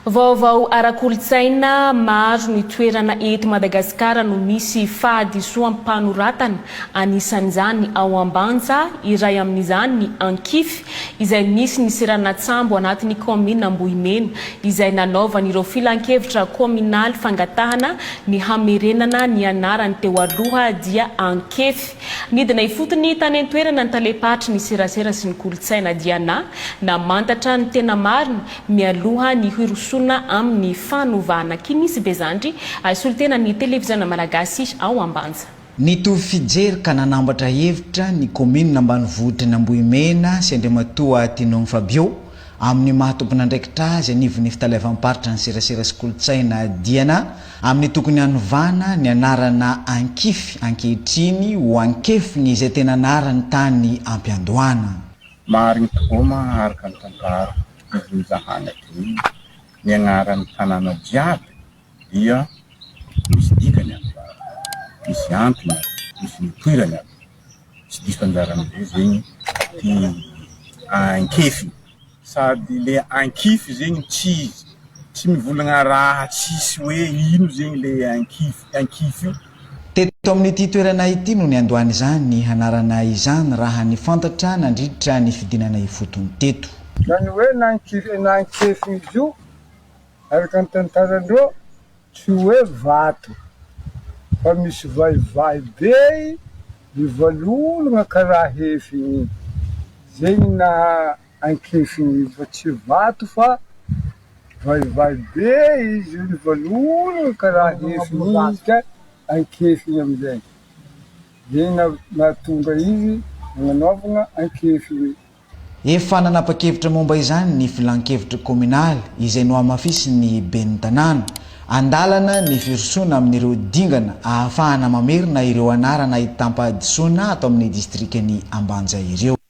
Vaovao ara-kolontsaina maro ny toerana eto Madagasikara no misy fahadisoa am-panoratana, anisan'izany ao Ambanja, iray amin'izany ny Ankify izay misy ny Seranan-tsambo anatin'ny commune Ambohimena izay nanaovan'ireo filan-kevitra kominaly fangatahana ny hamerenana ny anarany teo aloha dia Ankefy. Nidina ifotony tany an-toerana ny talepatry ny serasera sy ny kolontsaina diana namantatra ny tena marina mialoha ny hirosona amin'ny fanovana kinisy bezandry solitena ny televiziona malagasy ao Ambanja. Nitovy fijery ka nanambatra hevitra ny commune ambanivohitra ny Ambohimena sy Andriamatoa Tinong Fabio amin'ny mahatompon'andraikitra azy anivon'ny fitalevam-paritra ny serasera sy kolontsaina diana amin'ny tokony hanovana ny anarana Ankify ankehitriny ho Ankefy ny izay tena anarany tany ampiandohana. Mariny tokoa maharaka ny tantara izahana ity ny anaran'ny tanàna jiaby dia misy dikany misy antony misy mitoirany tsy diso anjarany zegny ty Ankefy sady le Ankify zegny tsy mivolagna raha tsisy hoe ino zegny le Ankify. Teto amin'ity toerana ity no niandohany izany ny hanarana izany raha ny fantatra nandritra ny fidinana ifotony teto. Nany hoe Ankefy io araka ny tantarandreo tsy hoe vato fa misy vaivay be mivalolagna karaha hefy igny zegny na Ankefy fa tsy vato fa vaivay be izy mivalolagna karaha hefy igny ka Ankefy amizay zegny nahatonga izy nanaovana Ankefy. Efa nanapa-kevitra momba izany ny filan-kevitra kominaly izay no amafisiny ben'ny tanàna andalana ny firosona amin'ireo dingana ahafahana mamerina ireo anarana itam-pahadisoana atao amin'ny distrikany Ambanja ireo.